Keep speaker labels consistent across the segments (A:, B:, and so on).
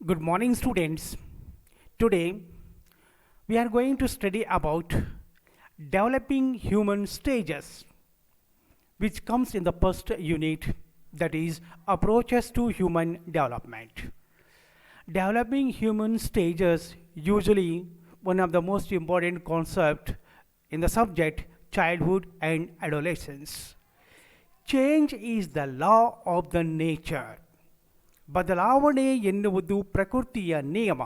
A: Good morning, students. Today, we are going to study about developing human stages, which comes in the first unit, that is approaches to human development. Developing human stages usually one of the most important concept in the subject childhood and adolescence. Change is the law of the nature. ಬದಲಾವಣೆ ಎನ್ನುವುದು ಪ್ರಕೃತಿಯ ನಿಯಮ.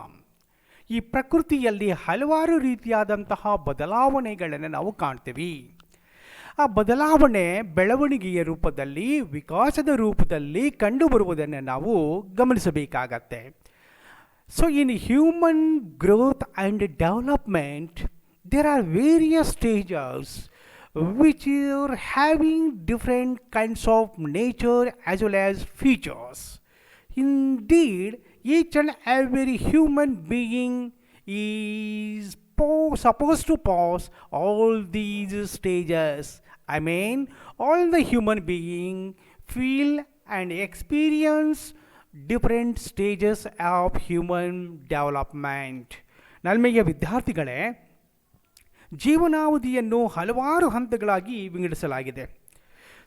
A: ಈ ಪ್ರಕೃತಿಯಲ್ಲಿ ಹಲವಾರು ರೀತಿಯಾದಂತಹ ಬದಲಾವಣೆಗಳನ್ನು ನಾವು ಕಾಣ್ತೀವಿ. ಆ ಬದಲಾವಣೆ ಬೆಳವಣಿಗೆಯ ರೂಪದಲ್ಲಿ, ವಿಕಾಸದ ರೂಪದಲ್ಲಿ ಕಂಡುಬರುವುದನ್ನು ನಾವು ಗಮನಿಸಬೇಕಾಗತ್ತೆ. So in human growth and development there are various stages which are having different kinds of nature as well as features. Indeed, each and every human being is supposed to pass all these stages. I mean, all the human being feel and experience different stages of human development. ನಲ್ಮೆಯ ವಿದ್ಯಾರ್ಥಿಗಳೇ, ಜೀವನಾವಧಿಯನ್ನು ಹಲವಾರು ಹಂತಗಳಾಗಿ ವಿಂಗಡಿಸಲಾಗಿದೆ.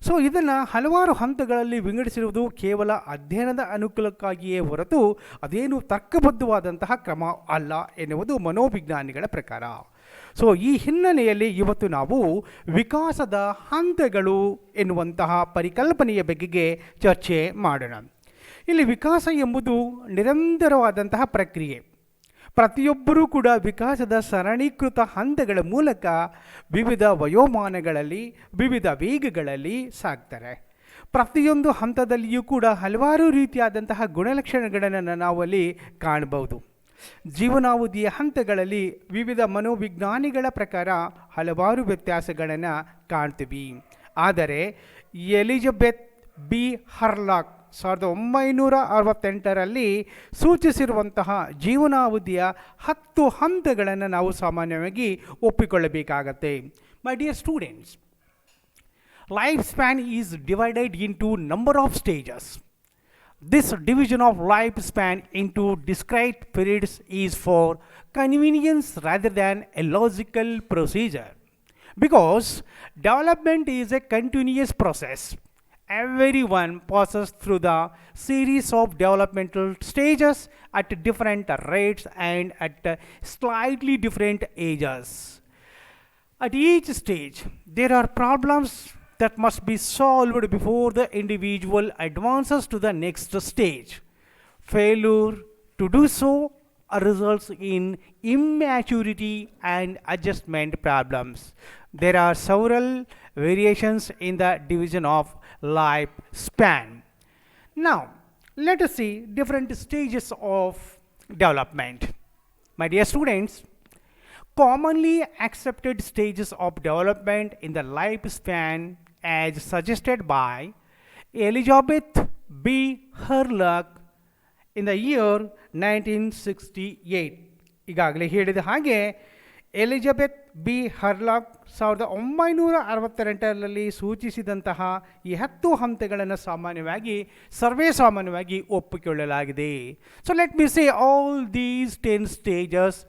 A: So ಇದನ್ನು ಹಲವಾರು ಹಂತಗಳಲ್ಲಿ ವಿಂಗಡಿಸಿರುವುದು ಕೇವಲ ಅಧ್ಯಯನದ ಅನುಕೂಲಕ್ಕಾಗಿಯೇ ಹೊರತು ಅದೇನು ತರ್ಕಬದ್ಧವಾದಂತಹ ಕ್ರಮ ಅಲ್ಲ ಎನ್ನುವುದು ಮನೋವಿಜ್ಞಾನಿಗಳ ಪ್ರಕಾರ. ಸೊ ಈ ಹಿನ್ನೆಲೆಯಲ್ಲಿ ಇವತ್ತು ನಾವು ವಿಕಾಸದ ಹಂತಗಳು ಎನ್ನುವಂತಹ ಪರಿಕಲ್ಪನೆಯ ಬಗೆಗೆ ಚರ್ಚೆ ಮಾಡೋಣ. ಇಲ್ಲಿ ವಿಕಾಸ ಎಂಬುದು ನಿರಂತರವಾದಂತಹ ಪ್ರಕ್ರಿಯೆ. ಪ್ರತಿಯೊಬ್ಬರೂ ಕೂಡ ವಿಕಾಸದ ಸರಣೀಕೃತ ಹಂತಗಳ ಮೂಲಕ ವಿವಿಧ ವಯೋಮಾನಗಳಲ್ಲಿ ವಿವಿಧ ವೇಗಗಳಲ್ಲಿ ಸಾಗ್ತಾರೆ. ಪ್ರತಿಯೊಂದು ಹಂತದಲ್ಲಿಯೂ ಕೂಡ ಹಲವಾರು ರೀತಿಯಾದಂತಹ ಗುಣಲಕ್ಷಣಗಳನ್ನು ನಾವಲ್ಲಿ ಕಾಣಬಹುದು. ಜೀವನಾವಧಿಯ ಹಂತಗಳಲ್ಲಿ ವಿವಿಧ ಮನೋವಿಜ್ಞಾನಿಗಳ ಪ್ರಕಾರ ಹಲವಾರು ವ್ಯತ್ಯಾಸಗಳನ್ನು ಕಾಣ್ತೀವಿ. ಆದರೆ ಎಲಿಜಬೆತ್ ಬಿ ಹರ್ಲಾಕ್ 1968ರಲ್ಲಿ ಸೂಚಿಸಿರುವಂತಹ ಜೀವನಾವಧಿಯ 10 ಹಂತಗಳನ್ನು ನಾವು ಸಾಮಾನ್ಯವಾಗಿ ಒಪ್ಪಿಕೊಳ್ಳಬೇಕಾಗತ್ತೆ. My dear students, life span is divided into number of stages. This division of lifespan into discrete periods is for convenience rather than a logical procedure. Because development is a continuous process. Everyone passes through the series of developmental stages at different rates and at slightly different ages. At each stage, there are problems that must be solved before the individual advances to the next stage. Failure to do so results in immaturity and adjustment problems. There are several variations in the division of lifespan. Now, let us see different stages of development. My dear students, commonly accepted stages of development in the lifespan as suggested by Elizabeth B. Hurlock in the year 1968. ಈಗಾಗಲೇ ಹೇಳಿದ ಹಾಗೆ Elizabeth B ಹರ್ಲಾಕ್ 1968ರಲ್ಲಿ ಸೂಚಿಸಿದಂತಹ ಈ 10 ಹಂತಗಳನ್ನು ಸರ್ವೇಸಾಮಾನ್ಯವಾಗಿ ಒಪ್ಪಿಕೊಳ್ಳಲಾಗಿದೆ. So let me say all these 10 stages.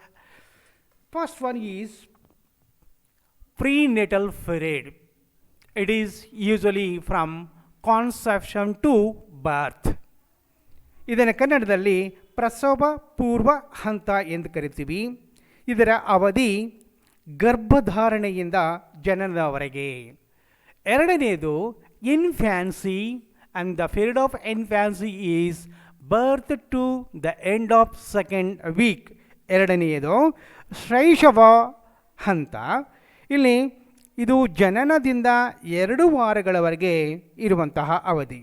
A: First one is prenatal period. It is usually from conception to birth. ಇದನ್ನು ಕನ್ನಡದಲ್ಲಿ ಪ್ರಸವ ಪೂರ್ವ ಹಂತ ಎಂದು ಕರಿತೀವಿ. ಇದರ ಅವಧಿ ಗರ್ಭಧಾರಣೆಯಿಂದ ಜನನದವರೆಗೆ. ಎರಡನೆಯದು infancy, and the period of infancy is birth to the end of second week. ಎರಡನೆಯದು ಶೈಶವ ಹಂತ. ಇಲ್ಲಿ ಇದು ಜನನದಿಂದ 2 ವಾರಗಳವರೆಗೆ ಇರುವಂತಹ ಅವಧಿ.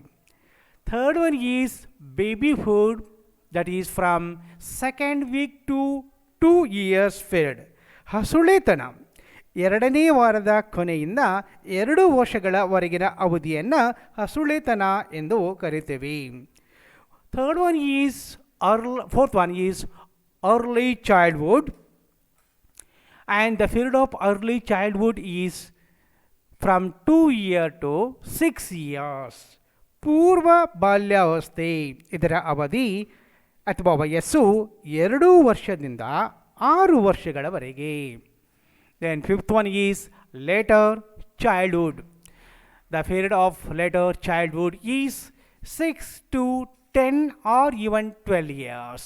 A: Third one is babyhood, that is from second week to 2 years period. ಹಸುಳೆತನ 2ನೇ ವಾರದ ಕೊನೆಯಿಂದ 2 ವರ್ಷಗಳವರೆಗಿನ ಅವಧಿಯನ್ನು ಹಸುಳೆತನ ಎಂದು ಕರಿತೀವಿ. Fourth one is early childhood, and the period of early childhood is from 2 years to 6 years. ಪೂರ್ವ ಬಾಲ್ಯಾವಸ್ಥೆ, ಇದರ ಅವಧಿ ಅಥವಾ ವಯಸ್ಸು 2 ವರ್ಷದಿಂದ 6 ವರ್ಷಗಳವರೆಗೆ. Then fifth one is later childhood. The period of later childhood is 6 to 10 or even 12 years.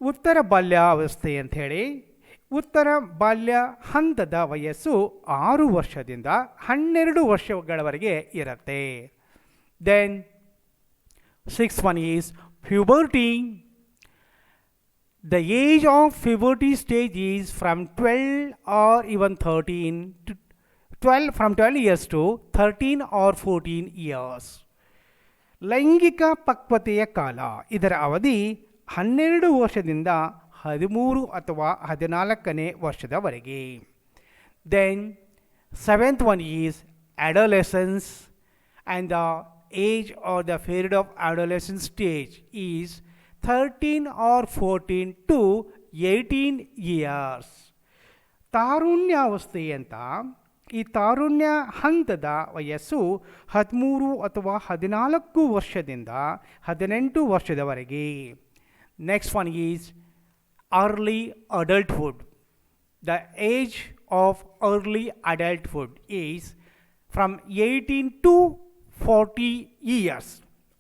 A: ಉತ್ತರ ಬಾಲ್ಯಾವಸ್ಥೆ ಅಂಥೇಳಿ ಉತ್ತರ ಬಾಲ್ಯ ಹಂತದ ವಯಸ್ಸು 6 ವರ್ಷದಿಂದ 12 ವರ್ಷಗಳವರೆಗೆ ಇರುತ್ತೆ. Then six one is puberty. The age of puberty stage is from 12 or even 13 to 12 years to 13 or 14 years. ಲೈಂಗಿಕ ಪಕ್ವತೆಯ ಕಾಲ, ಇದರ ಅವಧಿ 12 ವರ್ಷದಿಂದ 13 ಅಥವಾ 14ನೇ ವರ್ಷದವರೆಗೆ. Then seventh one is adolescence, and the age or the period of adolescent stage is 13 or 14 to 18 years. ತಾರುಣ್ಯಾವಸ್ಥೆ ಅಂತ, ಈ ತಾರುಣ್ಯ ಹಂತದ ವಯಸ್ಸು 13 ಅಥವಾ 14 ವರ್ಷದಿಂದ 18 ವರ್ಷದವರೆಗೆ. Next one is early adulthood. The age of early adulthood is from 18 to 40 years.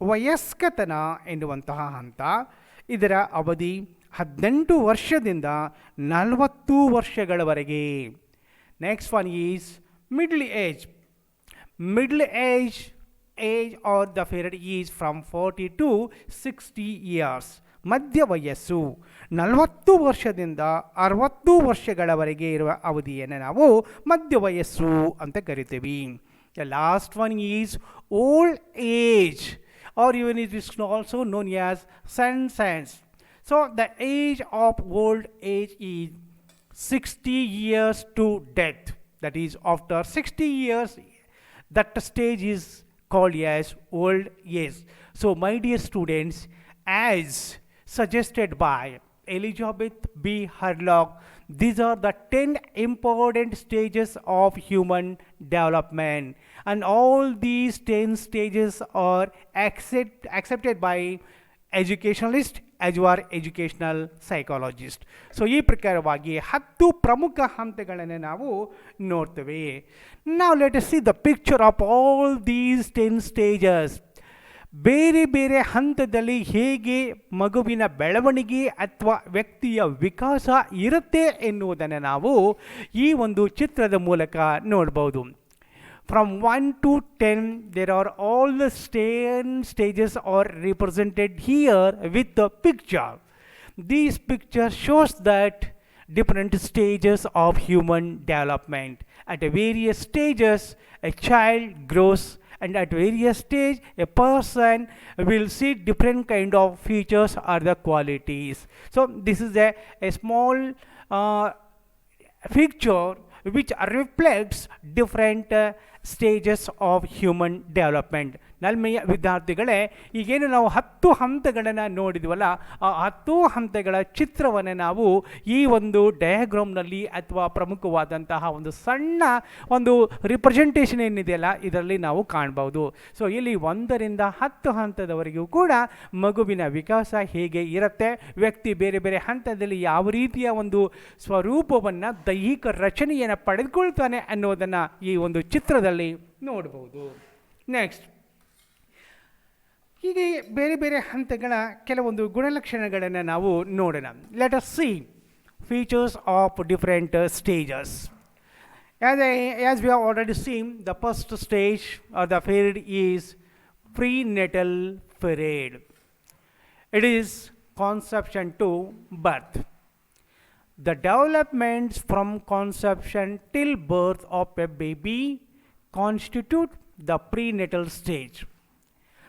A: ವಯಸ್ಕತನ ಎನ್ನುವಂತಹ ಹಂತ, ಇದರ ಅವಧಿ 18 ವರ್ಷದಿಂದ 40 ವರ್ಷಗಳವರೆಗೆ. Next one is middle age. Middle age or the period is from 40 to 60 years. ಮಧ್ಯ ವಯಸ್ಸು 40 ವರ್ಷದಿಂದ 60 ವರ್ಷಗಳವರೆಗೆ ಇರುವ ಅವಧಿಯನ್ನು ನಾವು ಮಧ್ಯ ವಯಸ್ಸು ಅಂತ ಕರಿತೀವಿ. The last one is old age, or even it is also known as senescence. So the age of old age is 60 years to death. That is, after 60 years, that stage is called as old age. So my dear students, as suggested by Elizabeth B. Hurlock, these are the 10 important stages of human development, and all these 10 stages are accepted by educationalists as well as educational psychologists. So ಈ ಪ್ರಕಾರವಾಗಿ 10 ಪ್ರಮುಖ ಹಂತಗಳನ್ನು ನಾವು ನೋಡ್ತೇವೆ. Now let us see the picture of all these 10 stages. ಬೇರೆ ಬೇರೆ ಹಂತದಲ್ಲಿ ಹೇಗೆ ಮಗುವಿನ ಬೆಳವಣಿಗೆ ಅಥವಾ ವ್ಯಕ್ತಿಯ ವಿಕಾಸ ಇರುತ್ತೆ ಎನ್ನುವುದನ್ನು ನಾವು ಈ ಒಂದು ಚಿತ್ರದ ಮೂಲಕ ನೋಡ್ಬೋದು. From 1 to 10, there are all the 10 stages are represented here with the picture. This picture shows that different stages of human development. At various stages, a child grows, and at various stage a person will see different kind of features or the qualities. So this is a small picture which reflects different stages of human development. ನಲ್ಮೆಯ ವಿದ್ಯಾರ್ಥಿಗಳೇ, ಈಗೇನು ನಾವು 10 ಹಂತಗಳನ್ನು ನೋಡಿದ್ವಲ್ಲ, ಆ 10 ಹಂತಗಳ ಚಿತ್ರವನ್ನು ನಾವು ಈ ಒಂದು ಡಯಾಗ್ರಾಮ್ನಲ್ಲಿ ಅಥವಾ ಪ್ರಮುಖವಾದಂತಹ ಒಂದು ಸಣ್ಣ ಒಂದು ರಿಪ್ರೆಸೆಂಟೇಷನ್ ಏನಿದೆಯಲ್ಲ ಇದರಲ್ಲಿ ನಾವು ಕಾಣ್ಬೋದು. ಸೊ ಇಲ್ಲಿ 1 ರಿಂದ 10 ಹಂತದವರೆಗೂ ಕೂಡ ಮಗುವಿನ ವಿಕಾಸ ಹೇಗೆ ಇರುತ್ತೆ, ವ್ಯಕ್ತಿ ಬೇರೆ ಬೇರೆ ಹಂತದಲ್ಲಿ ಯಾವ ರೀತಿಯ ಒಂದು ಸ್ವರೂಪವನ್ನು, ದೈಹಿಕ ರಚನೆಯನ್ನು ಪಡೆದುಕೊಳ್ತಾನೆ ಅನ್ನೋದನ್ನು ಈ ಒಂದು ಚಿತ್ರದಲ್ಲಿ ನೋಡ್ಬೋದು. ನೆಕ್ಸ್ಟ್, ಹೀಗೆ ಬೇರೆ ಬೇರೆ ಹಂತಗಳ ಕೆಲವೊಂದು ಗುಣಲಕ್ಷಣಗಳನ್ನು ನಾವು ನೋಡೋಣ. Let us see features of different stages. As we have already seen, the first stage or the period is prenatal period. It is conception to birth. The developments from conception till birth of a baby constitute the prenatal stage.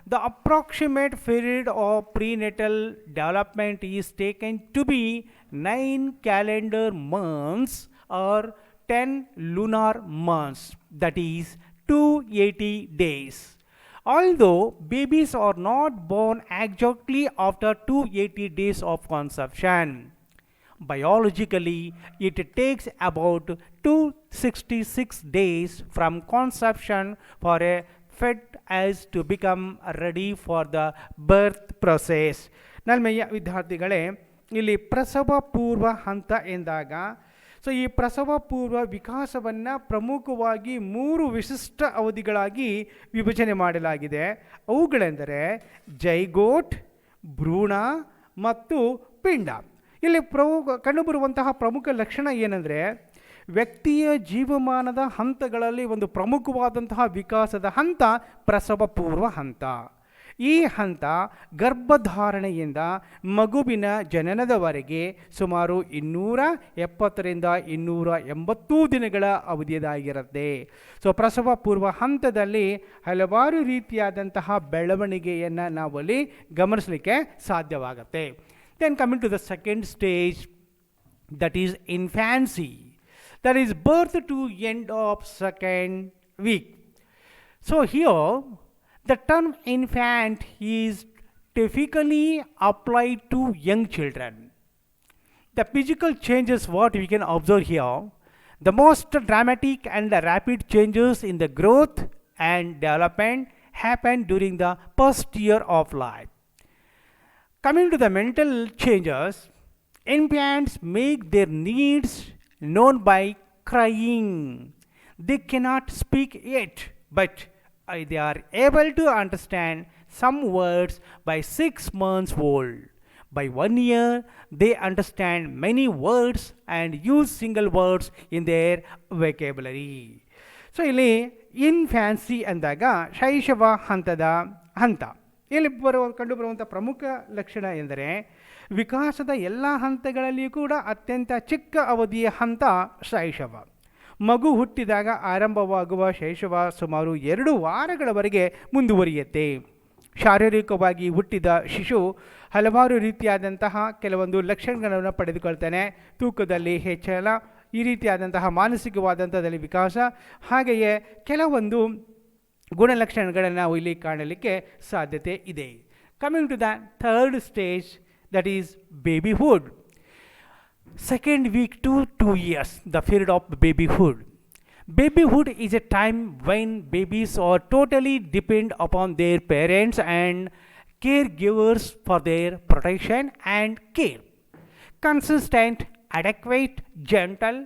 A: The approximate period of prenatal development is taken to be 9 calendar months or 10 lunar months, that is 280 days. Although babies are not born exactly after 280 days of conception, biologically it takes about 266 days from conception for a fetus to become ready for the birth process. ನಲ್ಮೆಯ ವಿದ್ಯಾರ್ಥಿಗಳೇ, ಇಲ್ಲಿ ಪ್ರಸವ ಪೂರ್ವ ಹಂತ ಎಂದಾಗ ಈ ಪ್ರಸವ ಪೂರ್ವ ವಿಕಾಸವನ್ನು ಪ್ರಮುಖವಾಗಿ 3 ವಿಶಿಷ್ಟ ಅವಧಿಗಳಾಗಿ ವಿಭಜನೆ ಮಾಡಲಾಗಿದೆ. ಅವುಗಳೆಂದರೆ ಜೈಗೋಟ್, ಭ್ರೂಣ ಮತ್ತು ಪಿಂಡ. ಇಲ್ಲಿ ಕಂಡುಬರುವಂತಹ ಪ್ರಮುಖ ಲಕ್ಷಣ ಏನಂದರೆ, ವ್ಯಕ್ತಿಯ ಜೀವಮಾನದ ಹಂತಗಳಲ್ಲಿ ಒಂದು ಪ್ರಮುಖವಾದಂತಹ ವಿಕಾಸದ ಹಂತ ಪ್ರಸವ ಪೂರ್ವ ಹಂತ. ಈ ಹಂತ ಗರ್ಭಧಾರಣೆಯಿಂದ ಮಗುವಿನ ಜನನದವರೆಗೆ ಸುಮಾರು 270ರಿಂದ 280 ದಿನಗಳ ಅವಧಿಯದಾಗಿರುತ್ತೆ. ಪ್ರಸವ ಪೂರ್ವ ಹಂತದಲ್ಲಿ ಹಲವಾರು ರೀತಿಯಾದಂತಹ ಬೆಳವಣಿಗೆಯನ್ನು ನಾವಲ್ಲಿ ಗಮನಿಸಲಿಕ್ಕೆ ಸಾಧ್ಯವಾಗುತ್ತೆ. Then coming to the second stage, that is infancy, that is birth to end of second week. So here the term infant is typically applied to young children. The physical changes what we can observe here, the most dramatic and rapid changes in the growth and development happen during the first year of life. Coming to the mental changes, infants make their needs known by crying. They cannot speak yet, but they are able to understand some words by 6 months old. By 1 year, they understand many words and use single words in their vocabulary. ಇಲ್ಲಿ infancy ಅಂದಾಗ ಶೈಶವ ಹಂತದ ಹಂತ. ಇಲ್ಲಿ ಕಂಡುಬರುವಂಥ ಪ್ರಮುಖ ಲಕ್ಷಣ ಎಂದರೆ, ವಿಕಾಸದ ಎಲ್ಲ ಹಂತಗಳಲ್ಲಿಯೂ ಕೂಡ ಅತ್ಯಂತ ಚಿಕ್ಕ ಅವಧಿಯ ಹಂತ ಶೈಶವ. ಮಗು ಹುಟ್ಟಿದಾಗ ಆರಂಭವಾಗುವ ಶೈಶವ ಸುಮಾರು 2 ವಾರಗಳವರೆಗೆ ಮುಂದುವರಿಯುತ್ತೆ. ಶಾರೀರಿಕವಾಗಿ ಹುಟ್ಟಿದ ಶಿಶು ಹಲವಾರು ರೀತಿಯಾದಂತಹ ಕೆಲವೊಂದು ಲಕ್ಷಣಗಳನ್ನು ಪಡೆದುಕೊಳ್ತಾನೆ. ತೂಕದಲ್ಲಿ ಹೆಚ್ಚಳ, ಈ ರೀತಿಯಾದಂತಹ ಮಾನಸಿಕವಾದಂಥದ್ದಲ್ಲಿ ವಿಕಾಸ, ಹಾಗೆಯೇ ಕೆಲವೊಂದು ಗುಣಲಕ್ಷಣಗಳನ್ನು ನಾವು ಇಲ್ಲಿ ಕಾಣಲಿಕ್ಕೆ ಸಾಧ್ಯತೆ ಇದೆ. Coming to the third stage, that is babyhood. Second week to 2 years, the period of babyhood. Babyhood is a time when babies are totally depend upon their parents and caregivers for their protection and care. Consistent, adequate, gentle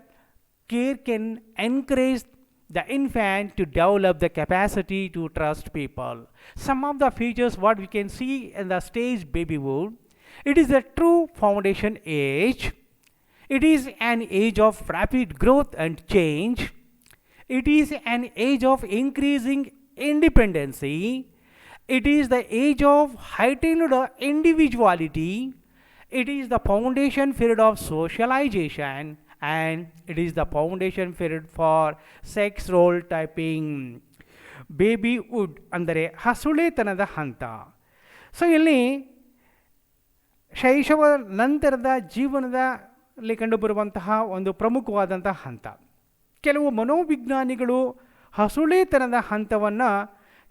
A: care can encourage the infant to develop the capacity to trust people. Some of the features what we can see in the stage babyhood, it is a true foundation age. It is an age of rapid growth and change. It is an age of increasing independency. It is the age of heightened individuality. It is the foundation period of socialization, and it is the foundation period for sex role typing. Babyhood ಅಂದರೆ ಹಸುಳೆತನದ ಹಂತ. ಇಲ್ಲಿ ಶೈಶವ ನಂತರದ ಜೀವನದಲ್ಲಿ ಕಂಡುಬರುವಂತಹ ಒಂದು ಪ್ರಮುಖವಾದಂತಹ ಹಂತ. ಕೆಲವು ಮನೋವಿಜ್ಞಾನಿಗಳು ಹಸುಳೆತನದ ಹಂತವನ್ನು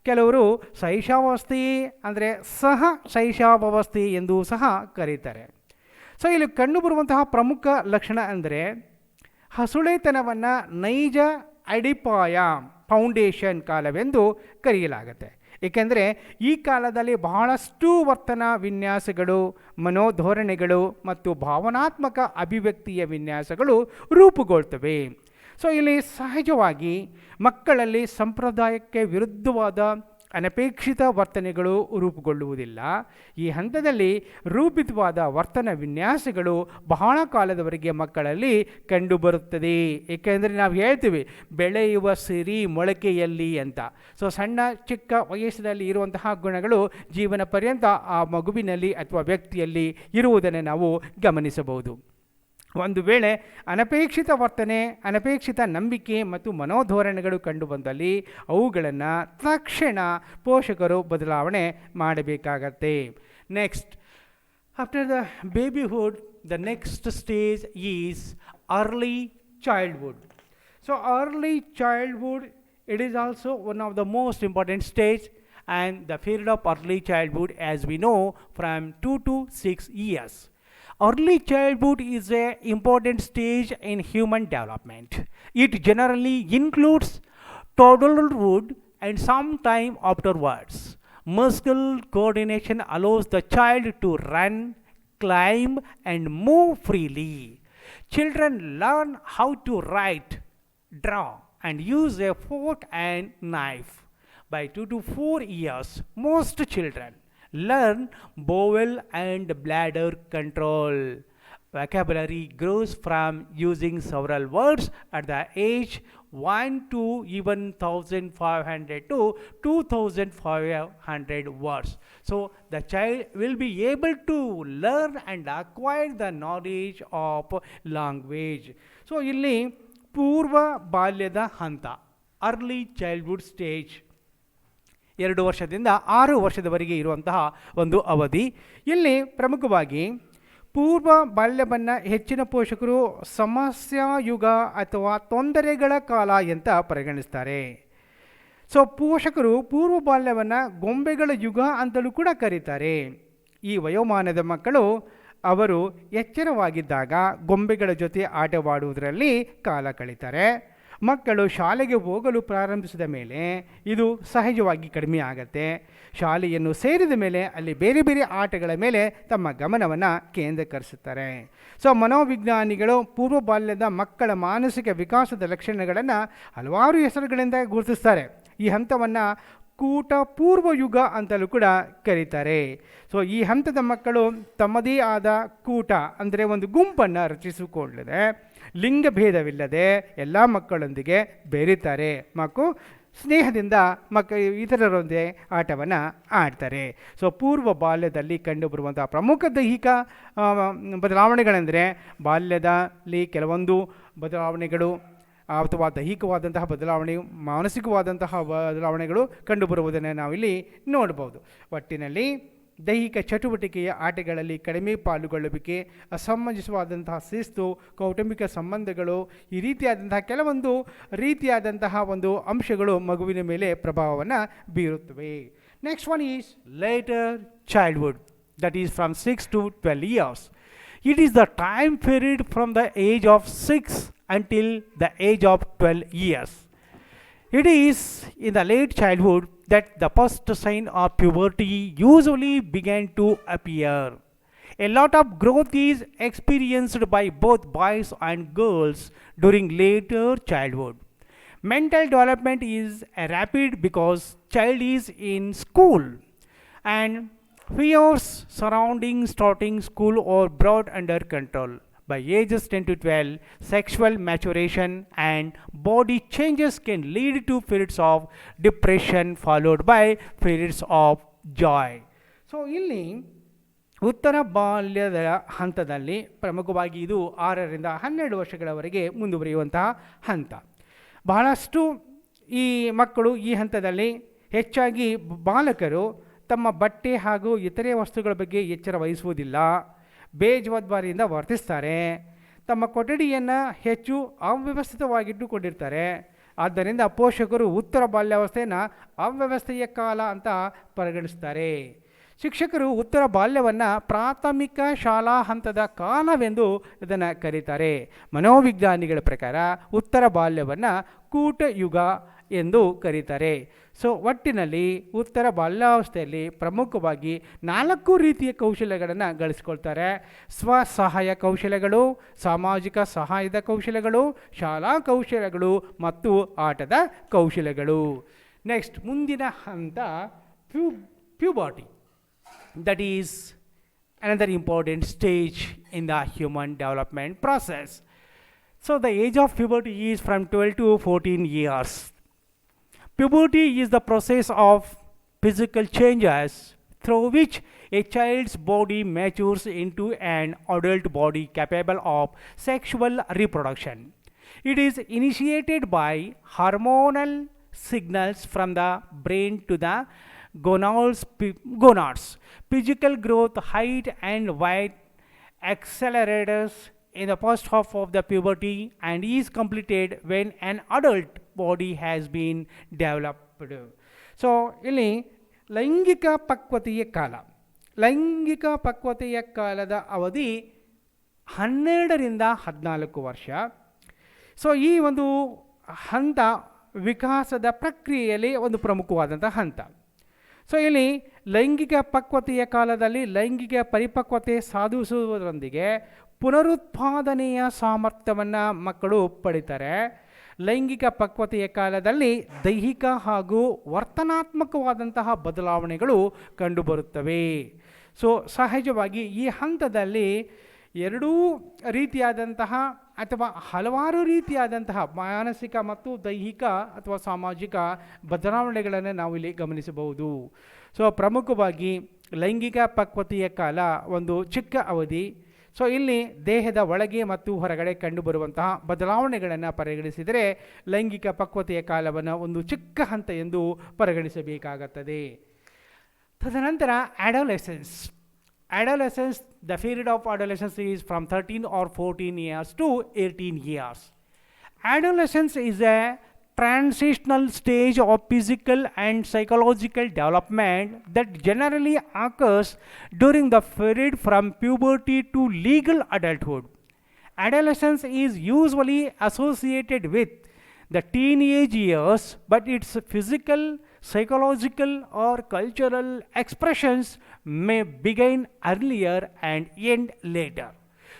A: ಕೆಲವರು ಶೈಶವಾವಸ್ಥೆ ಅಂದರೆ ಸಹ ಶೈಶವಾವಸ್ಥೆ ಎಂದು ಸಹ ಕರೀತಾರೆ. ಇಲ್ಲಿ ಕಂಡುಬರುವಂತಹ ಪ್ರಮುಖ ಲಕ್ಷಣ ಅಂದರೆ, ಹಸುಳೆತನವನ್ನು ನೈಜ ಅಡಿಪಾಯ ಫೌಂಡೇಶನ್ ಕಾಲವೆಂದು ಕರೆಯಲಾಗುತ್ತೆ. ಏಕೆಂದರೆ ಈ ಕಾಲದಲ್ಲಿ ಬಹಳಷ್ಟು ವರ್ತನಾ ವಿನ್ಯಾಸಗಳು, ಮನೋಧೋರಣೆಗಳು ಮತ್ತು ಭಾವನಾತ್ಮಕ ಅಭಿವ್ಯಕ್ತಿಯ ವಿನ್ಯಾಸಗಳು ರೂಪುಗೊಳ್ತವೆ. ಇಲ್ಲಿ ಸಹಜವಾಗಿ ಮಕ್ಕಳಲ್ಲಿ ಸಂಪ್ರದಾಯಕ್ಕೆ ವಿರುದ್ಧವಾದ ಅನಪೇಕ್ಷಿತ ವರ್ತನೆಗಳು ರೂಪುಗೊಳ್ಳುವುದಿಲ್ಲ. ಈ ಹಂತದಲ್ಲಿ ರೂಪಿತವಾದ ವರ್ತನ ವಿನ್ಯಾಸಗಳು ಬಹಳ ಕಾಲದವರೆಗೆ ಮಕ್ಕಳಲ್ಲಿ ಕಂಡುಬರುತ್ತದೆ. ಏಕೆಂದರೆ ನಾವು ಹೇಳ್ತೀವಿ ಬೆಳೆಯುವ ಸಿರಿ ಮೊಳಕೆಯಲ್ಲಿ ಅಂತ. ಸಣ್ಣ ಚಿಕ್ಕ ವಯಸ್ಸಿನಲ್ಲಿ ಇರುವಂತಹ ಗುಣಗಳು ಜೀವನ ಪರ್ಯಂತ ಆ ಮಗುವಿನಲ್ಲಿ ಅಥವಾ ವ್ಯಕ್ತಿಯಲ್ಲಿ ಇರುವುದನ್ನು ನಾವು ಗಮನಿಸಬಹುದು. ಒಂದು ವೇಳೆ ಅನಪೇಕ್ಷಿತ ವರ್ತನೆ, ಅನಪೇಕ್ಷಿತ ನಂಬಿಕೆ ಮತ್ತು ಮನೋಧೋರಣೆಗಳು ಕಂಡುಬಂದಲ್ಲಿ ಅವುಗಳನ್ನು ತಕ್ಷಣ ಪೋಷಕರು ಬದಲಾವಣೆ ಮಾಡಬೇಕಾಗತ್ತೆ. Next, after the babyhood, the next stage is early childhood. Early childhood, it is also one of the most important stage, and the period of early childhood, as we know, from 2 to 6 years. Early childhood is an important stage in human development. It generally includes toddlerhood and some time afterwards. Muscle coordination allows the child to run, climb, and move freely. Children learn how to write, draw, and use a fork and knife. By 2 to 4 years, most children learn bowel and bladder control. Vocabulary grows from using several words at the age 1 to even 1500 to 2500 words. So the child will be able to learn and acquire the knowledge of language. So ಇಲ್ಲಿ ಪೂರ್ವ ಬಾಲ್ಯದ ಹಂತ, early childhood stage, 2 ವರ್ಷದಿಂದ 6 ವರ್ಷದವರೆಗೆ ಇರುವಂತಹ ಒಂದು ಅವಧಿ. ಇಲ್ಲಿ ಪ್ರಮುಖವಾಗಿ ಪೂರ್ವ ಬಾಲ್ಯವನ್ನು ಹೆಚ್ಚಿನ ಪೋಷಕರು ಸಮಸ್ಯಾಯುಗ ಅಥವಾ ತೊಂದರೆಗಳ ಕಾಲ ಅಂತ ಪರಿಗಣಿಸ್ತಾರೆ. ಸೊ ಪೋಷಕರು ಪೂರ್ವ ಬಾಲ್ಯವನ್ನು ಗೊಂಬೆಗಳ ಯುಗ ಅಂತಲೂ ಕೂಡ ಕರೀತಾರೆ. ಈ ವಯೋಮಾನದ ಮಕ್ಕಳು ಅವರು ಎಚ್ಚರವಾಗಿದ್ದಾಗ ಗೊಂಬೆಗಳ ಜೊತೆ ಆಟವಾಡುವುದರಲ್ಲಿ ಕಾಲ ಕಳೀತಾರೆ. ಮಕ್ಕಳು ಶಾಲೆಗೆ ಹೋಗಲು ಪ್ರಾರಂಭಿಸಿದ ಮೇಲೆ ಇದು ಸಹಜವಾಗಿ ಕಡಿಮೆ ಆಗುತ್ತೆ. ಶಾಲೆಯನ್ನು ಸೇರಿದ ಮೇಲೆ ಅಲ್ಲಿ ಬೇರೆ ಬೇರೆ ಆಟಗಳ ಮೇಲೆ ತಮ್ಮ ಗಮನವನ್ನು ಕೇಂದ್ರೀಕರಿಸುತ್ತಾರೆ. ಸೊ ಮನೋವಿಜ್ಞಾನಿಗಳು ಪೂರ್ವ ಬಾಲ್ಯದ ಮಕ್ಕಳ ಮಾನಸಿಕ ವಿಕಾಸದ ಲಕ್ಷಣಗಳನ್ನು ಹಲವಾರು ಹೆಸರುಗಳಿಂದ ಗುರುತಿಸ್ತಾರೆ. ಈ ಹಂತವನ್ನು ಕೂಟ ಪೂರ್ವ ಯುಗ ಅಂತಲೂ ಕೂಡ ಕರೀತಾರೆ. ಸೊ ಈ ಹಂತದ ಮಕ್ಕಳು ತಮ್ಮದೇ ಆದ ಕೂಟ ಅಂದರೆ ಒಂದು ಗುಂಪನ್ನು ರಚಿಸಿಕೊಳ್ಳದೆ ಲಿಂಗಭೇದವಿಲ್ಲದೆ ಎಲ್ಲ ಮಕ್ಕಳೊಂದಿಗೆ ಬೆರೀತಾರೆ ಮತ್ತು ಸ್ನೇಹದಿಂದ ಇತರರೊಂದಿಗೆ ಆಟವನ್ನು ಆಡ್ತಾರೆ. ಸೊ ಪೂರ್ವ ಬಾಲ್ಯದಲ್ಲಿ ಕಂಡುಬರುವಂಥ ಪ್ರಮುಖ ದೈಹಿಕ ಬದಲಾವಣೆಗಳೆಂದರೆ ಬಾಲ್ಯದಲ್ಲಿ ಕೆಲವೊಂದು ಬದಲಾವಣೆಗಳು ಅಥವಾ ದೈಹಿಕವಾದಂತಹ ಬದಲಾವಣೆಯು ಮಾನಸಿಕವಾದಂತಹ ಬದಲಾವಣೆಗಳು ಕಂಡುಬರುವುದನ್ನು ನಾವಿಲ್ಲಿ ನೋಡ್ಬೋದು. ಒಟ್ಟಿನಲ್ಲಿ ದೈಹಿಕ ಚಟುವಟಿಕೆಯ ಆಟಗಳಲ್ಲಿ ಕಡಿಮೆ ಪಾಲ್ಗೊಳ್ಳುವಿಕೆ, ಅಸಮಂಜಸವಾದಂತಹ ಶಿಸ್ತು, ಕೌಟುಂಬಿಕ ಸಂಬಂಧಗಳು, ಈ ರೀತಿಯಾದಂತಹ ಕೆಲವೊಂದು ರೀತಿಯಾದಂತಹ ಒಂದು ಅಂಶಗಳು ಮಗುವಿನ ಮೇಲೆ ಪ್ರಭಾವವನ್ನು ಬೀರುತ್ತವೆ. Next one is litre childhood, that is from 6 to 12 years. It is the time period from the age of 6 until the age of 12 years. It is in the late childhood that the first sign of puberty usually began to appear. A lot of growth is experienced by both boys and girls during later childhood. Mental development is rapid because child is in school and fears surrounding starting school are brought under control. By ages 10 to 12, sexual maturation and body changes can lead to periods of depression followed by periods of joy. So ಇಲ್ಲಿ ಉತ್ತರ ಬಾಲ್ಯದ ಹಂತದಲ್ಲಿ ಪ್ರಮುಖವಾಗಿ ಇದು 6 ರಿಂದ 12 ವರ್ಷಗಳವರೆಗೆ ಮುಂದುವರಿಯುವಂತಹ ಹಂತ. ಬಹಳಷ್ಟು ಈ ಮಕ್ಕಳು ಈ ಹಂತದಲ್ಲಿ ಹೆಚ್ಚಾಗಿ ಬಾಲಕರು ತಮ್ಮ ಬಟ್ಟೆ ಹಾಗೂ ಇತರೆ ವಸ್ತುಗಳ ಬಗ್ಗೆ ಎಚ್ಚರ ವಹಿಸುವುದಿಲ್ಲ, ಬೇಜವಾಬ್ದಾರಿಯಿಂದ ವರ್ತಿಸ್ತಾರೆ, ತಮ್ಮ ಕೊಠಡಿಯನ್ನು ಹೆಚ್ಚು ಅವ್ಯವಸ್ಥಿತವಾಗಿಟ್ಟುಕೊಂಡಿರ್ತಾರೆ. ಆದ್ದರಿಂದ ಪೋಷಕರು ಉತ್ತರ ಬಾಲ್ಯಾವಸ್ಥೆಯನ್ನು ಅವ್ಯವಸ್ಥೆಯ ಕಾಲ ಅಂತ ಪರಿಗಣಿಸ್ತಾರೆ. ಶಿಕ್ಷಕರು ಉತ್ತರ ಬಾಲ್ಯವನ್ನು ಪ್ರಾಥಮಿಕ ಶಾಲಾ ಹಂತದ ಕಾಲವೆಂದು ಇದನ್ನು ಕರೀತಾರೆ. ಮನೋವಿಜ್ಞಾನಿಗಳ ಪ್ರಕಾರ ಉತ್ತರ ಬಾಲ್ಯವನ್ನು ಕೂಟ ಯುಗ ಎಂದು ಕರೀತಾರೆ. ಸೊ ಒಟ್ಟಿನಲ್ಲಿ ಉತ್ತರ ಬಾಲ್ಯಾವಸ್ಥೆಯಲ್ಲಿ ಪ್ರಮುಖವಾಗಿ 4 ರೀತಿಯ ಕೌಶಲ್ಯಗಳನ್ನು ಗಳಿಸ್ಕೊಳ್ತಾರೆ. ಸ್ವಸಹಾಯ ಕೌಶಲ್ಯಗಳು, ಸಾಮಾಜಿಕ ಸಹಾಯದ ಕೌಶಲ್ಯಗಳು, ಶಾಲಾ ಕೌಶಲ್ಯಗಳು ಮತ್ತು ಆಟದ ಕೌಶಲ್ಯಗಳು. ನೆಕ್ಸ್ಟ್ ಮುಂದಿನ ಹಂತ puberty. That is another important stage in the human development process. So the age of puberty is from 12 to 14 years. Puberty is the process of physical changes through which a child's body matures into an adult body capable of sexual reproduction. It is initiated by hormonal signals from the brain to the gonads. Physical growth, height and weight accelerators in the first half of the puberty and is completed when an adult body has been developed. So ಇಲ್ಲಿ ಲೈಂಗಿಕ ಪಕ್ವತೆಯ ಕಾಲ, ಲೈಂಗಿಕ ಪಕ್ವತೆಯ ಕಾಲದ ಅವಧಿ 12 ರಿಂದ 14 ವರ್ಷ. So ಈ ಒಂದು ಹಂತ ವಿಕಾಸದ ಪ್ರಕ್ರಿಯೆಯಲ್ಲಿ ಒಂದು ಪ್ರಮುಖವಾದಂಥ ಹಂತ. ಸೊ ಇಲ್ಲಿ ಲೈಂಗಿಕ ಪಕ್ವತೆಯ ಕಾಲದಲ್ಲಿ ಲೈಂಗಿಕ ಪರಿಪಕ್ವತೆ ಸಾಧಿಸುವುದರೊಂದಿಗೆ ಪುನರುತ್ಪಾದನೆಯ ಸಾಮರ್ಥ್ಯವನ್ನು ಮಕ್ಕಳು ಪಡಿತಾರೆ. ಲೈಂಗಿಕ ಪಕ್ವತೆಯ ಕಾಲದಲ್ಲಿ ದೈಹಿಕ ಹಾಗೂ ವರ್ತನಾತ್ಮಕವಾದಂತಹ ಬದಲಾವಣೆಗಳು ಕಂಡುಬರುತ್ತವೆ. ಸೊ ಸಹಜವಾಗಿ ಈ ಹಂತದಲ್ಲಿ ಎರಡೂ ರೀತಿಯಾದಂತಹ ಅಥವಾ ಹಲವಾರು ರೀತಿಯಾದಂತಹ ಮಾನಸಿಕ ಮತ್ತು ದೈಹಿಕ ಅಥವಾ ಸಾಮಾಜಿಕ ಬದಲಾವಣೆಗಳನ್ನು ನಾವು ಇಲ್ಲಿ ಗಮನಿಸಬಹುದು. ಸೊ ಪ್ರಮುಖವಾಗಿ ಲೈಂಗಿಕ ಪಕ್ವತೆಯ ಕಾಲ ಒಂದು ಚಿಕ್ಕ ಅವಧಿ. ಸೊ ಇಲ್ಲಿ ದೇಹದ ಒಳಗೆ ಮತ್ತು ಹೊರಗಡೆ ಕಂಡುಬರುವಂತಹ ಬದಲಾವಣೆಗಳನ್ನು ಪರಿಗಣಿಸಿದರೆ ಲೈಂಗಿಕ ಪಕ್ವತೆಯ ಕಾಲವನ್ನು ಒಂದು ಚಿಕ್ಕ ಹಂತ ಎಂದು ಪರಿಗಣಿಸಬೇಕಾಗುತ್ತದೆ. ತದನಂತರ adolescence. Adolescence, the period of adolescence is from 13 or 14 years to 18 years. Adolescence is a transitional stage of physical and psychological development that generally occurs during the period from puberty to legal adulthood. Adolescence is usually associated with the teenage years, but its physical, psychological, or cultural expressions may begin earlier and end later.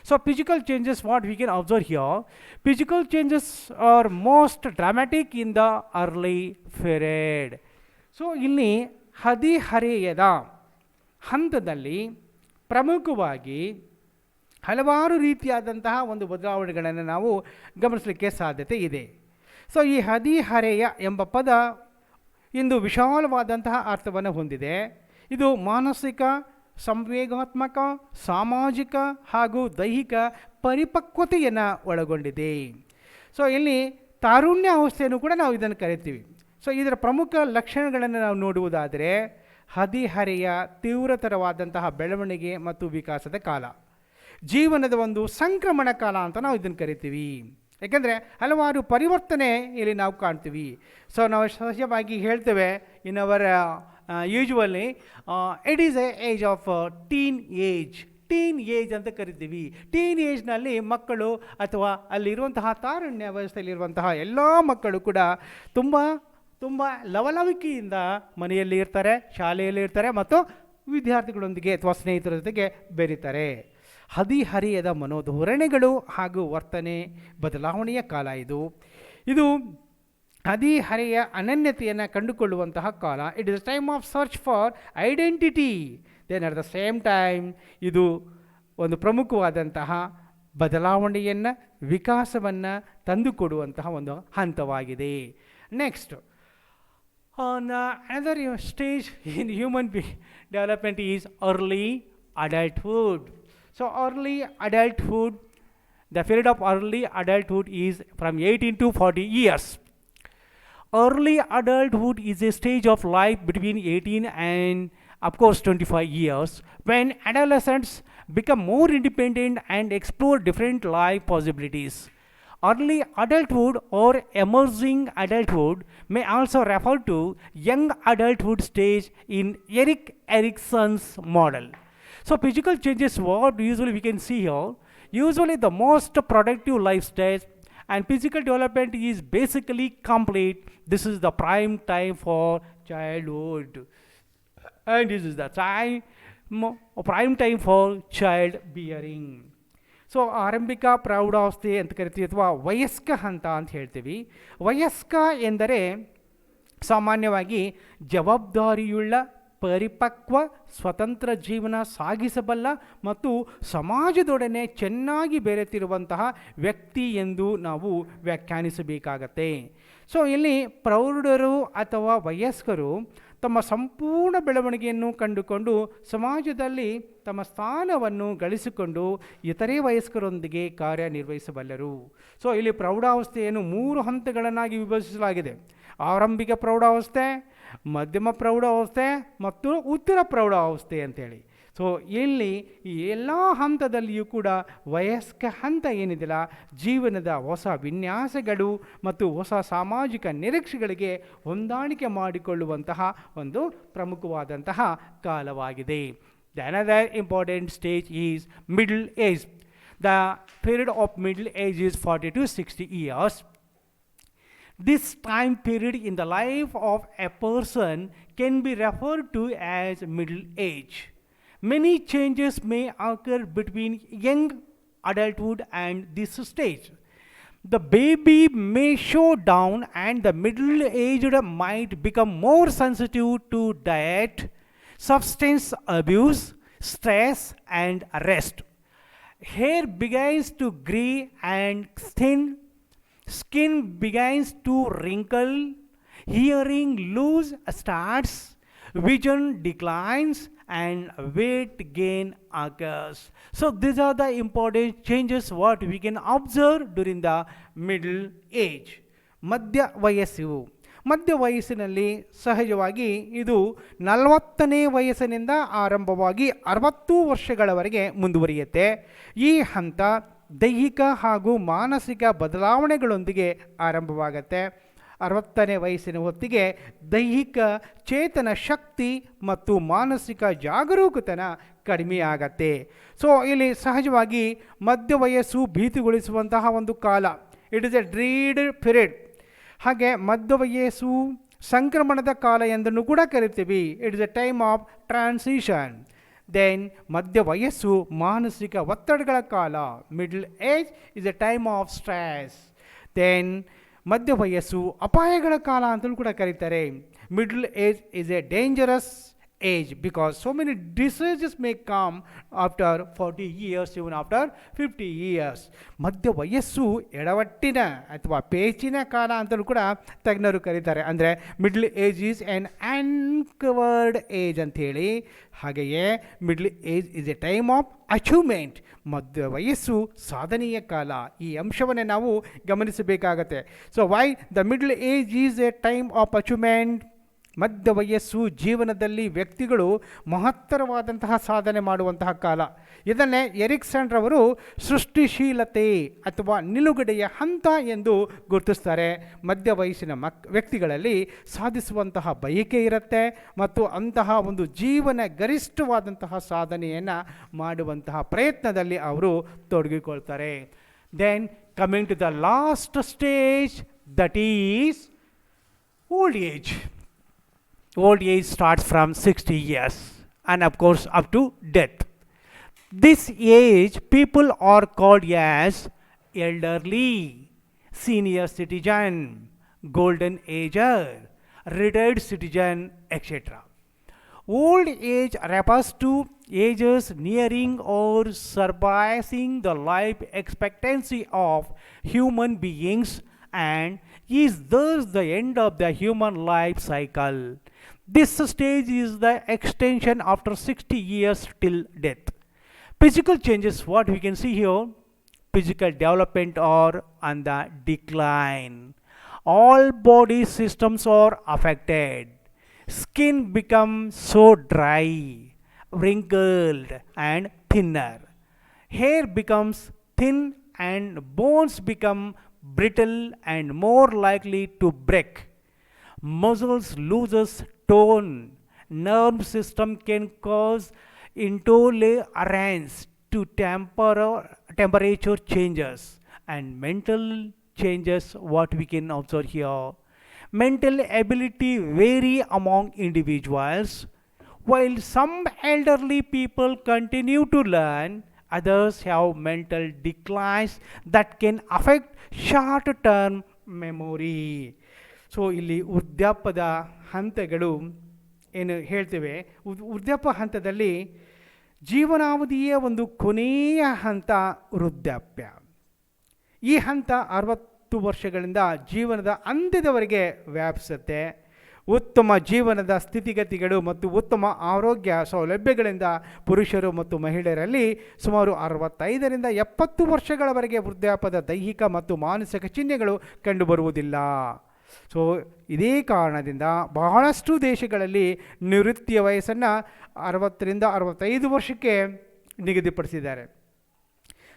A: So physical changes, what we can observe here, physical changes are most dramatic in the early period. So ಇಲ್ಲಿ ಹದಿಹರೆಯದ ಹಂತದಲ್ಲಿ ಪ್ರಮುಖವಾಗಿ ಹಲವಾರು ರೀತಿಯಾದಂತಹ ಒಂದು ಬದಲಾವಣೆಗಳನ್ನು ನಾವು ಗಮನಿಸಲಿಕ್ಕೆ ಸಾಧ್ಯತೆ ಇದೆ. ಸೊ ಈ ಹದಿಹರೆಯ ಎಂಬ ಪದ ಇಂದು ವಿಶಾಲವಾದಂತಹ ಅರ್ಥವನ್ನು ಹೊಂದಿದೆ. ಇದು ಮಾನಸಿಕ, ಸಂವೇಗಾತ್ಮಕ, ಸಾಮಾಜಿಕ ಹಾಗೂ ದೈಹಿಕ ಪರಿಪಕ್ವತೆಯನ್ನು ಒಳಗೊಂಡಿದೆ. ಸೊ ಇಲ್ಲಿ ತಾರುಣ್ಯ ಅವಸ್ಥೆಯನ್ನು ಕೂಡ ನಾವು ಇದನ್ನು ಕರಿತೀವಿ. ಸೊ ಇದರ ಪ್ರಮುಖ ಲಕ್ಷಣಗಳನ್ನು ನಾವು ನೋಡುವುದಾದರೆ ಹದಿಹರೆಯ ತೀವ್ರತರವಾದಂತಹ ಬೆಳವಣಿಗೆ ಮತ್ತು ವಿಕಾಸದ ಕಾಲ, ಜೀವನದ ಒಂದು ಸಂಕ್ರಮಣ ಕಾಲ ಅಂತ ನಾವು ಇದನ್ನು ಕರಿತೀವಿ. ಯಾಕೆಂದರೆ ಹಲವಾರು ಪರಿವರ್ತನೆ ಇಲ್ಲಿ ನಾವು ಕಾಣ್ತೀವಿ. ಸೊ ನಾವು ಸಹಜವಾಗಿ ಹೇಳ್ತೇವೆ in our usually it is a age of teen age ಅಂತ ಕರಿತೀವಿ. ಟೀನ್ ಏಜ್ನಲ್ಲಿ ಮಕ್ಕಳು ಅಥವಾ ಅಲ್ಲಿರುವಂತಹ ತಾರುಣ್ಯ ವ್ಯವಸ್ಥೆಯಲ್ಲಿರುವಂತಹ ಎಲ್ಲ ಮಕ್ಕಳು ಕೂಡ ತುಂಬ ಲವಲವಿಕೆಯಿಂದ ಮನೆಯಲ್ಲಿ ಇರ್ತಾರೆ, ಶಾಲೆಯಲ್ಲಿ ಇರ್ತಾರೆ ಮತ್ತು ವಿದ್ಯಾರ್ಥಿಗಳೊಂದಿಗೆ ಅಥವಾ ಸ್ನೇಹಿತರ ಜೊತೆಗೆ ಬೆರೀತಾರೆ. ಹದಿಹರೆಯದ ಮನೋಧೋರಣೆಗಳು ಹಾಗೂ ವರ್ತನೆ ಬದಲಾವಣೆಯ ಕಾಲ ಇದು ಹದಿಹರೆಯ ಅನನ್ಯತೆಯನ್ನು ಕಂಡುಕೊಳ್ಳುವಂತಹ ಕಾಲ. It is time of search for identity. Then at the same time ಇದು ಒಂದು ಪ್ರಮುಖವಾದಂತಹ ಬದಲಾವಣೆಯನ್ನು, ವಿಕಾಸವನ್ನು ತಂದುಕೊಡುವಂತಹ ಒಂದು ಹಂತವಾಗಿದೆ. Next another stage in human development is early adulthood. So early adulthood, the period of early adulthood is from 18 to 40 years. Early adulthood is a stage of life between 18 and of course 25 years when adolescents become more independent and explore different life possibilities. Early adulthood or emerging adulthood may also refer to young adulthood stage in Erik Erikson's model. So physical changes, what usually we can see here, usually the most productive life stage and physical development is basically complete. This is the prime time for childhood and this is the prime time for child bearing. So ಆರಂಭಿಕ ಪ್ರೌಢಾವಸ್ಥೆ ಅಂತ ಕರಿತೀವಿ ಅಥವಾ ವಯಸ್ಕ ಹಂತ ಅಂತ ಹೇಳ್ತೀವಿ. ವಯಸ್ಕ ಎಂದರೆ ಸಾಮಾನ್ಯವಾಗಿ ಜವಾಬ್ದಾರಿಯುಳ್ಳ, ಪರಿಪಕ್ವ, ಸ್ವತಂತ್ರ ಜೀವನ ಸಾಗಿಸಬಲ್ಲ ಮತ್ತು ಸಮಾಜದೊಡನೆ ಚೆನ್ನಾಗಿ ಬೆರೆತಿರುವಂತಹ ವ್ಯಕ್ತಿ ಎಂದು ನಾವು ವ್ಯಾಖ್ಯಾನಿಸಬೇಕಾಗತ್ತೆ. ಸೊ ಇಲ್ಲಿ ಪ್ರೌಢರು ಅಥವಾ ವಯಸ್ಕರು ತಮ್ಮ ಸಂಪೂರ್ಣ ಬೆಳವಣಿಗೆಯನ್ನು ಕಂಡುಕೊಂಡು ಸಮಾಜದಲ್ಲಿ ತಮ್ಮ ಸ್ಥಾನವನ್ನು ಗಳಿಸಿಕೊಂಡು ಇತರೆ ವಯಸ್ಕರೊಂದಿಗೆ ಕಾರ್ಯನಿರ್ವಹಿಸಬಲ್ಲರು. ಸೊ ಇಲ್ಲಿ ಪ್ರೌಢಾವಸ್ಥೆಯನ್ನು 3 ಹಂತಗಳನ್ನಾಗಿ ವಿಭಜಿಸಲಾಗಿದೆ. ಆರಂಭಿಕ ಪ್ರೌಢಾವಸ್ಥೆ, ಮಧ್ಯಮ ಪ್ರೌಢಾವಸ್ಥೆ ಮತ್ತು ಉತ್ತರ ಪ್ರೌಢಾವಸ್ಥೆ ಅಂತೇಳಿ. ಸೊ ಇಲ್ಲಿ ಈ ಎಲ್ಲ ಹಂತದಲ್ಲಿಯೂ ಕೂಡ ವಯಸ್ಕ ಹಂತ ಏನಿದೆಯಲ್ಲ, ಜೀವನದ ಹೊಸ ವಿನ್ಯಾಸಗಳು ಮತ್ತು ಹೊಸ ಸಾಮಾಜಿಕ ನಿರೀಕ್ಷೆಗಳಿಗೆ ಹೊಂದಾಣಿಕೆ ಮಾಡಿಕೊಳ್ಳುವಂತಹ ಒಂದು ಪ್ರಮುಖವಾದಂತಹ ಕಾಲವಾಗಿದೆ. The another important stage is middle age. The period of middle age is 40 to 60 years. This time period in the life of a person can be referred to as middle age. Many changes may occur between young adulthood and this stage. The baby may show down, and the middle aged might become more sensitive to diet, substance abuse, stress, and rest. Hair begins to gray and thin, skin begins to wrinkle, hearing loss starts, vision declines, and weight gain occurs. So these are the important changes what we can observe during the middle age. ಮಧ್ಯ ವಯಸ್ಸು, ಮಧ್ಯ ವಯಸ್ಸಿನಲ್ಲಿ ಸಹಜವಾಗಿ ಇದು 40ನೇ ವಯಸ್ಸಿನಿಂದ ಆರಂಭವಾಗಿ 60 ವರ್ಷಗಳವರೆಗೆ ಮುಂದುವರಿಯುತ್ತೆ. ಈ ಹಂತ ದೈಹಿಕ ಹಾಗೂ ಮಾನಸಿಕ ಬದಲಾವಣೆಗಳೊಂದಿಗೆ ಆರಂಭವಾಗುತ್ತೆ. 60ನೇ ವಯಸ್ಸಿನ ಹೊತ್ತಿಗೆ ದೈಹಿಕ ಚೇತನ ಶಕ್ತಿ ಮತ್ತು ಮಾನಸಿಕ ಜಾಗರೂಕತನ ಕಡಿಮೆ ಆಗತ್ತೆ. ಸೊ ಇಲ್ಲಿ ಸಹಜವಾಗಿ ಮಧ್ಯ ವಯಸ್ಸು ಭೀತಿಗೊಳಿಸುವಂತಹ ಒಂದು ಕಾಲ. It is a dread period. ಹಾಗೆ ಮಧ್ಯ ವಯಸ್ಸು ಸಂಕ್ರಮಣದ ಕಾಲ ಎಂದನ್ನು ಕೂಡ ಕರಿತೀವಿ. It is a time of transition. Then ಮಧ್ಯ ವಯಸ್ಸು ಮಾನಸಿಕ ಒತ್ತಡಗಳ ಕಾಲ. Middle age is a time of stress. Then ಮಧ್ಯ ವಯಸ್ಸು ಅಪಾಯಗಳ ಕಾಲ ಅಂತಲೂ ಕೂಡ ಕರೀತಾರೆ. Middle age is a dangerous age because so many diseases may come after 40 years, even after 50 years. ಮಧ್ಯ ವಯಸ್ಸು ಎಡವಟ್ಟಿನ ಅಥವಾ ಪೇಚಿನ ಕಾಲ ಅಂತಲೂ ಕೂಡ ತಜ್ಞರು ಕರೀತಾರೆ. ಅಂದರೆ middle age is an uncovered age ಅಂಥೇಳಿ. ಹಾಗೆಯೇ middle age is a time of achievement. ಮಧ್ಯ ವಯಸ್ಸು ಸಾಧನೆಯ ಕಾಲ. ಈ ಅಂಶವನ್ನು ನಾವು ಗಮನಿಸಬೇಕಾಗತ್ತೆ. So why the middle age is a time of achievement? ಮಧ್ಯ ವಯಸ್ಸು ಜೀವನದಲ್ಲಿ ವ್ಯಕ್ತಿಗಳು ಮಹತ್ತರವಾದಂತಹ ಸಾಧನೆ ಮಾಡುವಂತಹ ಕಾಲ. ಇದನ್ನೇ ಎರಿಕ್ಸನ್ ರವರು ಸೃಷ್ಟಿಶೀಲತೆ ಅಥವಾ ನಿಲುಗಡೆಯ ಹಂತ ಎಂದು ಗುರುತಿಸ್ತಾರೆ. ಮಧ್ಯ ವಯಸ್ಸಿನ ವ್ಯಕ್ತಿಗಳಲ್ಲಿ ಸಾಧಿಸುವಂತಹ ಬಯಕೆ ಇರುತ್ತೆ ಮತ್ತು ಅಂತಹ ಒಂದು ಜೀವನ ಗರಿಷ್ಠವಾದಂತಹ ಸಾಧನೆಯನ್ನು ಮಾಡುವಂತಹ ಪ್ರಯತ್ನದಲ್ಲಿ ಅವರು ತೊಡಗಿಕೊಳ್ತಾರೆ. Then coming to the last stage, that is old age. Old age starts from 60 years and of course up to death. This age people are called as elderly, senior citizen, golden ager, retired citizen, etc. Old age refers to ages nearing or surpassing the life expectancy of human beings and is thus the end of the human life cycle. This stage is the extension after 60 years till death. Physical changes, what we can see here, physical development are on the decline. All body systems are affected. Skin becomes so dry, wrinkled and thinner. Hair becomes thin and bones become brittle and more likely to break. Muscles loses tone. Nerve system can cause intolerance to temperature changes and mental changes. What we can observe here, mental ability vary among individuals. While some elderly people continue to learn, others have mental declines that can affect short-term memory. So ಇಲ್ಲಿ ವೃದ್ಧಾಪ್ಯದ ಹಂತಗಳು ಏನು ಹೇಳ್ತೇವೆ, ವೃದ್ಧಾಪ್ಯ ಹಂತದಲ್ಲಿ ಜೀವನಾವಧಿಯ ಒಂದು ಕೊನೆಯ ಹಂತ ವೃದ್ಧಾಪ್ಯ. ಈ ಹಂತ 60 ವರ್ಷಗಳಿಂದ ಜೀವನದ ಅಂತ್ಯದವರೆಗೆ ವ್ಯಾಪಿಸುತ್ತೆ. ಉತ್ತಮ ಜೀವನದ ಸ್ಥಿತಿಗತಿಗಳು ಮತ್ತು ಉತ್ತಮ ಆರೋಗ್ಯ ಸೌಲಭ್ಯಗಳಿಂದ ಪುರುಷರು ಮತ್ತು ಮಹಿಳೆಯರಲ್ಲಿ ಸುಮಾರು 65ರಿಂದ 70 ವರ್ಷಗಳವರೆಗೆ ವೃದ್ಧಾಪ್ಯದ ದೈಹಿಕ ಮತ್ತು ಮಾನಸಿಕ ಚಿಹ್ನೆಗಳು ಕಂಡುಬರುವುದಿಲ್ಲ. ಸೊ ಇದೇ ಕಾರಣದಿಂದ ಬಹಳಷ್ಟು ದೇಶಗಳಲ್ಲಿ ನಿವೃತ್ತಿಯ ವಯಸ್ಸನ್ನು 60ರಿಂದ 65 ವರ್ಷಕ್ಕೆ ನಿಗದಿಪಡಿಸಿದ್ದಾರೆ.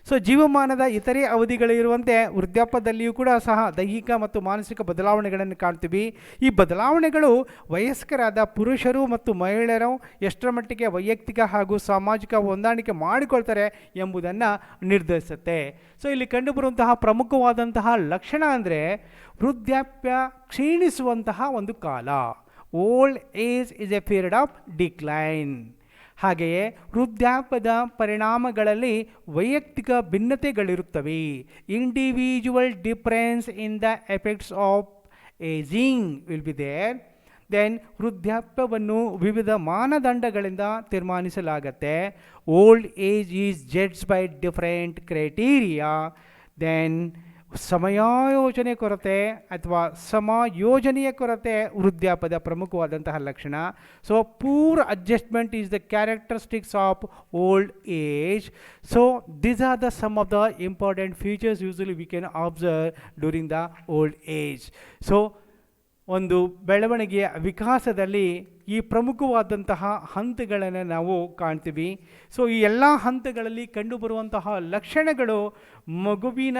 A: ಸೊ ಜೀವಮಾನದ ಇತರೆ ಅವಧಿಗಳಿರುವಂತೆ ವೃದ್ಧಾಪ್ಯದಲ್ಲಿಯೂ ಕೂಡ ಸಹ ದೈಹಿಕ ಮತ್ತು ಮಾನಸಿಕ ಬದಲಾವಣೆಗಳನ್ನು ಕಾಣ್ತೀವಿ. ಈ ಬದಲಾವಣೆಗಳು ವಯಸ್ಕರಾದ ಪುರುಷರು ಮತ್ತು ಮಹಿಳೆಯರು ಎಷ್ಟರ ಮಟ್ಟಿಗೆ ವೈಯಕ್ತಿಕ ಹಾಗೂ ಸಾಮಾಜಿಕ ಹೊಂದಾಣಿಕೆ ಮಾಡಿಕೊಳ್ತಾರೆ ಎಂಬುದನ್ನು ನಿರ್ಧರಿಸುತ್ತೆ. ಸೊ ಇಲ್ಲಿ ಕಂಡುಬರುವಂತಹ ಪ್ರಮುಖವಾದಂತಹ ಲಕ್ಷಣ ಅಂದರೆ ವೃದ್ಧಾಪ್ಯ ಕ್ಷೀಣಿಸುವಂತಹ ಒಂದು ಕಾಲ. Old age is a period of decline. ಹಾಗೆಯೇ ವೃದ್ಧಾಪ್ಯದ ಪರಿಣಾಮಗಳಲ್ಲಿ ವೈಯಕ್ತಿಕ ಭಿನ್ನತೆಗಳಿರುತ್ತವೆ. Individual difference in the effects of aging will be there. Then ವೃದ್ಧಾಪ್ಯವನ್ನು ವಿವಿಧ ಮಾನದಂಡಗಳಿಂದ ತೀರ್ಮಾನಿಸಲಾಗತ್ತೆ. Old age is judged by different criteria. Then ಸಮಯೋಜನೆ ಕೊರತೆ ಅಥವಾ ಸಮಾಯೋಜನೆಯ ಕೊರತೆ ವೃದ್ಧಾಪ್ಯದ ಪ್ರಮುಖವಾದಂತಹ ಲಕ್ಷಣ. So poor adjustment is the characteristics of old age. So these are the some of the important features usually we can observe during the old age. So ಒಂದು ಬೆಳವಣಿಗೆಯ ವಿಕಾಸದಲ್ಲಿ ಈ ಪ್ರಮುಖವಾದಂತಹ ಹಂತಗಳನ್ನು ನಾವು ಕಾಣ್ತೀವಿ. ಸೊ ಈ ಎಲ್ಲ ಹಂತಗಳಲ್ಲಿ ಕಂಡುಬರುವಂತಹ ಲಕ್ಷಣಗಳು ಮಗುವಿನ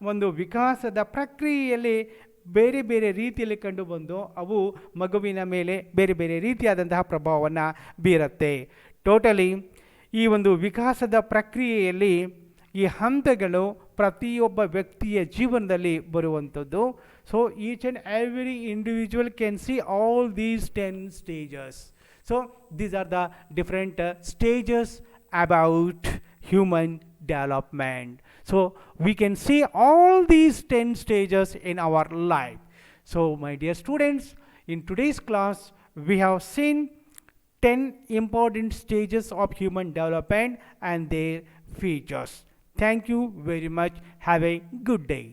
A: ಒಂದು ವಿಕಾಸದ ಪ್ರಕ್ರಿಯೆಯಲ್ಲಿ ಬೇರೆ ಬೇರೆ ರೀತಿಯಲ್ಲಿ ಕಂಡುಬಂದು ಅವು ಮಗುವಿನ ಮೇಲೆ ಬೇರೆ ಬೇರೆ ರೀತಿಯಾದಂತಹ ಪ್ರಭಾವವನ್ನು ಬೀರುತ್ತೆ. ಟೋಟಲಿ ಈ ಒಂದು ವಿಕಾಸದ ಪ್ರಕ್ರಿಯೆಯಲ್ಲಿ ಈ ಹಂತಗಳು ಪ್ರತಿಯೊಬ್ಬ ವ್ಯಕ್ತಿಯ ಜೀವನದಲ್ಲಿ ಬರುವಂಥದ್ದು. So each and every individual can see all these 10 stages. So these are the different stages about human development. So we can see all these 10 stages in our life. So my dear students, in today's class we have seen 10 important stages of human development and their features. Thank you very much. Have a good day.